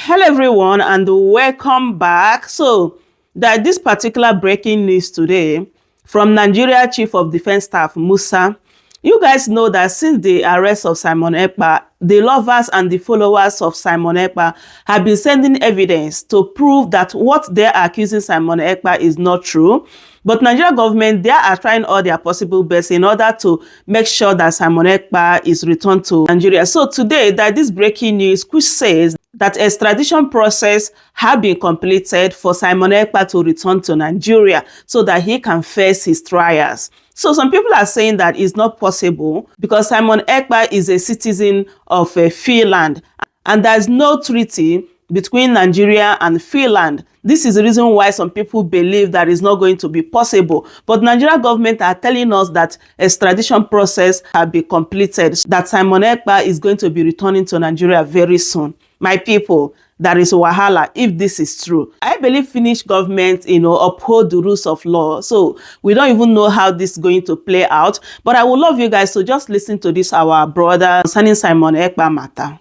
Hello everyone and welcome back. So that this particular breaking news today from Nigeria Chief of Defense Staff Musa. You guys know that since the arrest of Simon Ekpa, the lovers and the followers of Simon Ekpa have been sending evidence to prove that what they're accusing Simon Ekpa is not true. But Nigeria government, they are trying all their possible best in order to make sure that Simon Ekpa is returned to Nigeria. So today, that this breaking news which says that extradition process have been completed for Simon Ekpa to return to Nigeria so that he can face his trials. So some people are saying that it's not possible because Simon Ekpa is a citizen of Finland and there's no treaty between Nigeria and Finland. This is the reason why some people believe that it's not going to be possible. But Nigeria government are telling us that extradition process have been completed, that Simon Ekpa is going to be returning to Nigeria very soon. My people, that is wahala if this is true. I believe Finnish government, uphold the rules of law. So we don't even know how this is going to play out. But I would love you guys to just listen to this, our brother, concerning Simon Ekpa matter.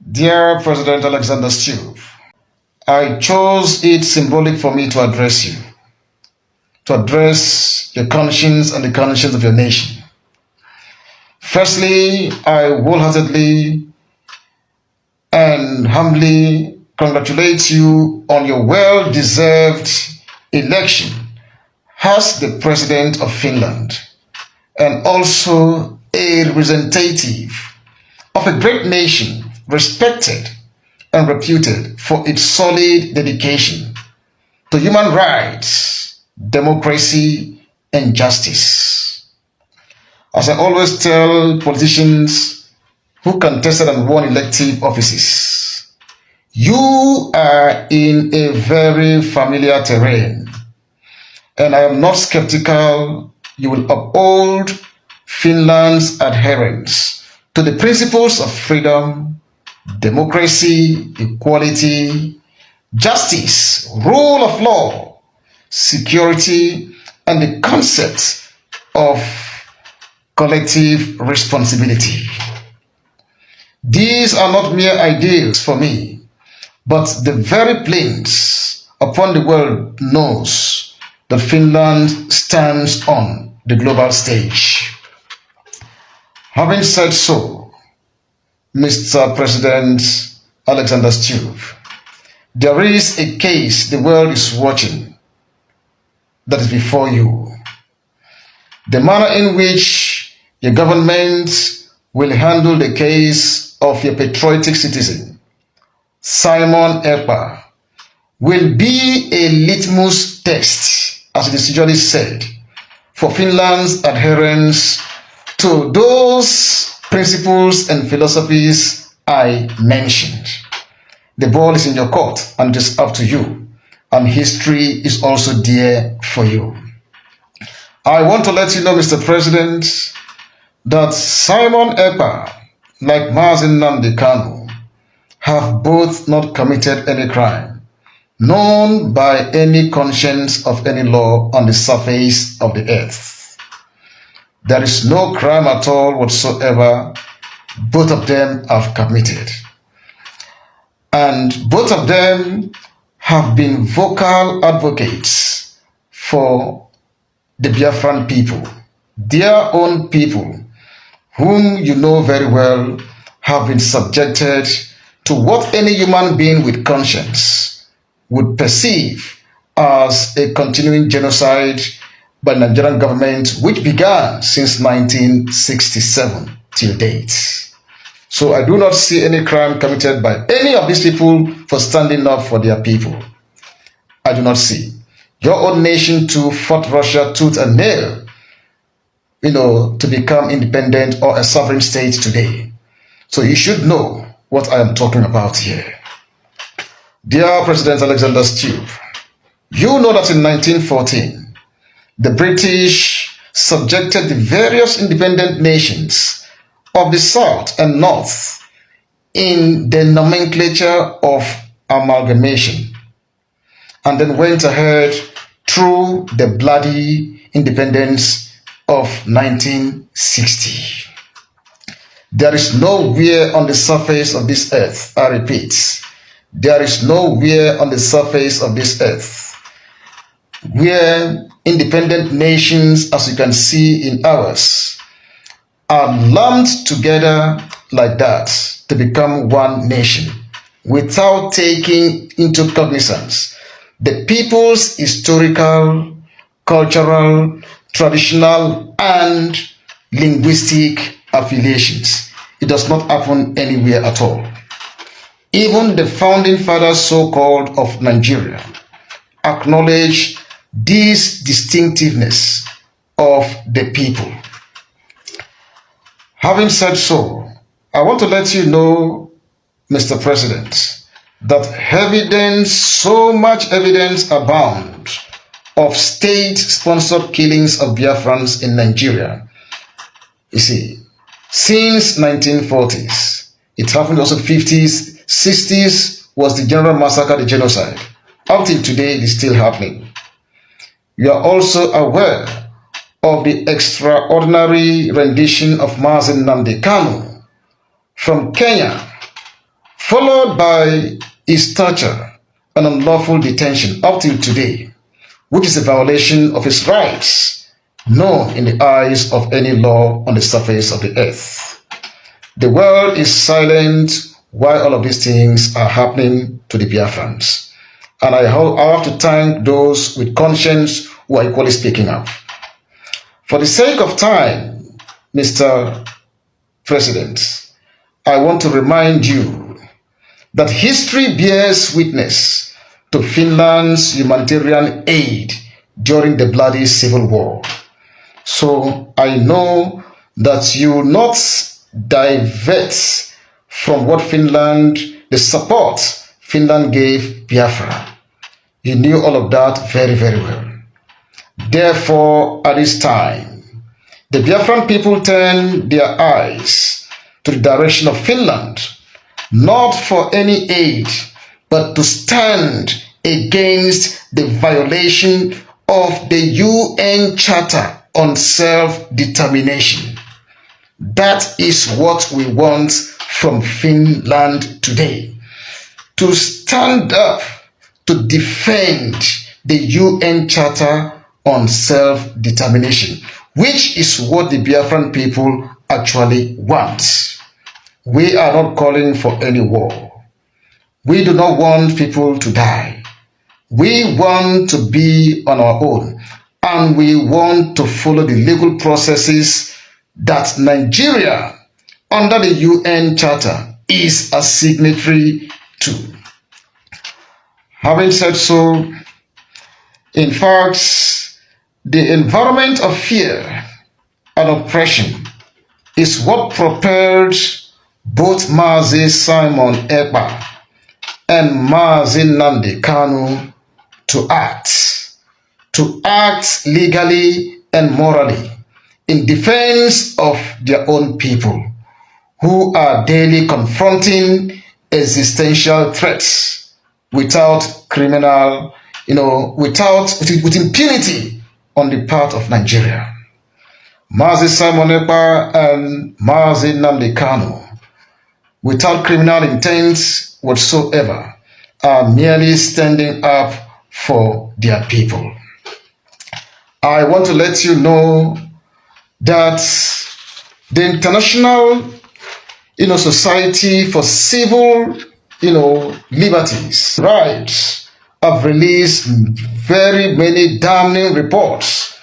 Dear President Alexander Stubb, I chose it symbolic for me to address you, to address your conscience and the conscience of your nation. Firstly, I wholeheartedly and humbly congratulate you on your well-deserved election as the President of Finland and also a representative of a great nation respected and reputed for its solid dedication to human rights, democracy, and justice. As I always tell politicians who contested and won elective offices, you are in a very familiar terrain, and I am not skeptical you will uphold Finland's adherence to the principles of freedom, democracy, equality, justice, rule of law, security, and the concept of collective responsibility. These are not mere ideals for me, but the very plains upon the world knows that Finland stands on the global stage. Having said so, Mr. President Alexander Stubb, there is a case the world is watching that is before you. The manner in which your government will handle the case of your patriotic citizen, Simon Ekpa, will be a litmus test, as it is usually said, for Finland's adherence to those principles and philosophies I mentioned. The ball is in your court and it is up to you, and history is also there for you. I want to let you know, Mr. President, that Simon Ekpa, like Mazi Nnamdi Kanu, have both not committed any crime known by any conscience of any law on the surface of the earth. There is no crime at all whatsoever both of them have committed. And both of them have been vocal advocates for the Biafran people, their own people, whom you know very well have been subjected to what any human being with conscience would perceive as a continuing genocide by the Nigerian government, which began since 1967 till date. So I do not see any crime committed by any of these people for standing up for their people. I do not see. Your own nation too fought Russia tooth and nail, to become independent or a sovereign state today. So you should know what I am talking about here. Dear President Alexander Stubb, you know that in 1914, the British subjected the various independent nations of the South and North in the nomenclature of amalgamation, and then went ahead through the bloody independence of 1960. There is nowhere on the surface of this earth, I repeat, there is nowhere on the surface of this earth where independent nations, as you can see in ours, are lumped together like that to become one nation without taking into cognizance the people's historical, cultural, traditional, and linguistic affiliations. It does not happen anywhere at all. Even the founding fathers, so-called, of Nigeria acknowledge this distinctiveness of the people. Having said so, I want to let you know, Mr. President, that evidence, so much evidence abound of state-sponsored killings of Biafrans in Nigeria. You see, since 1940s, it happened also 50s, 60s was the general massacre, the genocide. Up till today, it is still happening. You are also aware of the extraordinary rendition of Mazi Nnamdi Kanu from Kenya, followed by his torture and unlawful detention up till today, which is a violation of his rights, known in the eyes of any law on the surface of the earth. The world is silent while all of these things are happening to the Biafrans. And I have to thank those with conscience who are equally speaking up. For the sake of time, Mr. President, I want to remind you that history bears witness to Finland's humanitarian aid during the bloody civil war. So I know that you will not divert from what Finland, the support Finland gave Biafra. You knew all of that very, very well. Therefore, at this time, the Biafran people turn their eyes to the direction of Finland, not for any aid, but to stand against the violation of the UN Charter on Self-Determination. That is what we want from Finland today. To stand up to defend the UN Charter on Self-Determination, which is what the Biafran people actually want. We are not calling for any war. We do not want people to die. We want to be on our own, and we want to follow the legal processes that Nigeria, under the UN Charter, is a signatory to. Having said so, in fact, the environment of fear and oppression is what propelled both Mazi Simon Ekpa and Mazi Nnamdi Kanu to act legally and morally in defense of their own people who are daily confronting existential threats without criminal, with impunity on the part of Nigeria. Mazi Simon Ekpa and Mazi Nnamdi Kanu, without criminal intent whatsoever, are merely standing up for their people. I want to let you know that the International Society for Civil Liberties Rights have released very many damning reports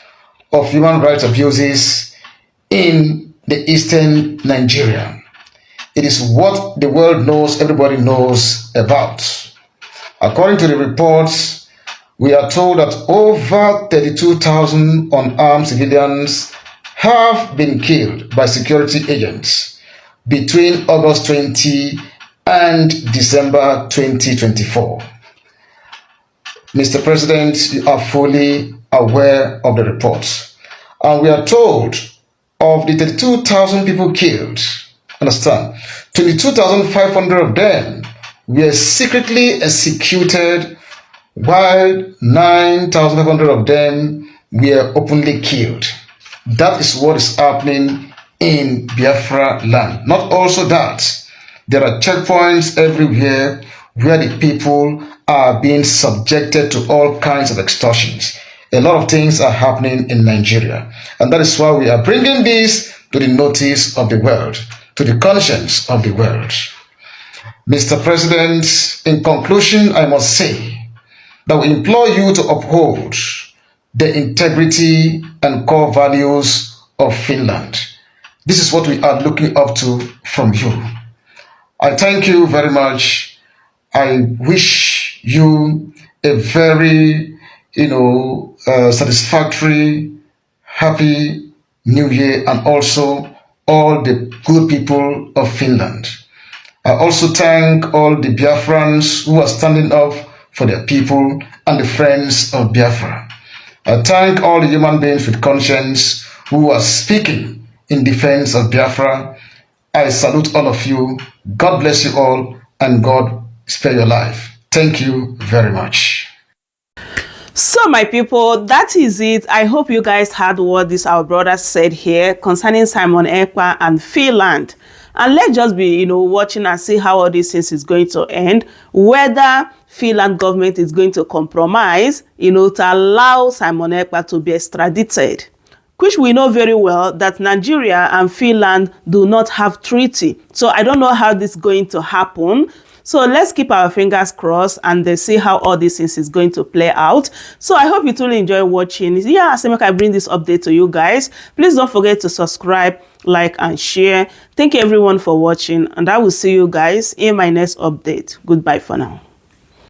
of human rights abuses in the eastern Nigeria. It is what the world knows, everybody knows about. According to the reports, we are told that over 32,000 unarmed civilians have been killed by security agents between August 20 and December 2024. Mr. President, you are fully aware of the reports. And we are told of the 32,000 people killed, understand, 22,500 of them were secretly executed, while 9,500 of them were openly killed. That is what is happening in Biafra land. Not also that, there are checkpoints everywhere where the people are being subjected to all kinds of extortions. A lot of things are happening in Nigeria. And that is why we are bringing this to the notice of the world, to the conscience of the world. Mr. President, in conclusion, I must say that we implore you to uphold the integrity and core values of Finland. This is what we are looking up to from you. I thank you very much. I wish you a very, satisfactory, happy New Year, and also all the good people of Finland. I also thank all the Biafrans who are standing up for their people and the friends of Biafra. I thank all the human beings with conscience who are speaking in defense of Biafra. I salute all of you. God bless you all, and God spare your life. Thank you very much. So my people, that is it. I hope you guys heard what our brother said here concerning Simon Ekpa and Finland. And let's just be, watching and see how all these things is going to end. Whether Finland government is going to compromise, to allow Simon Ekpa to be extradited. Which we know very well that Nigeria and Finland do not have treaty. So I don't know how this is going to happen. So let's keep our fingers crossed and then see how all these things is going to play out. So I hope you truly enjoy watching. Yeah, so I bring this update to you guys. Please don't forget to subscribe, like, and share. Thank you everyone for watching, and I will see you guys in my next update. Goodbye for now.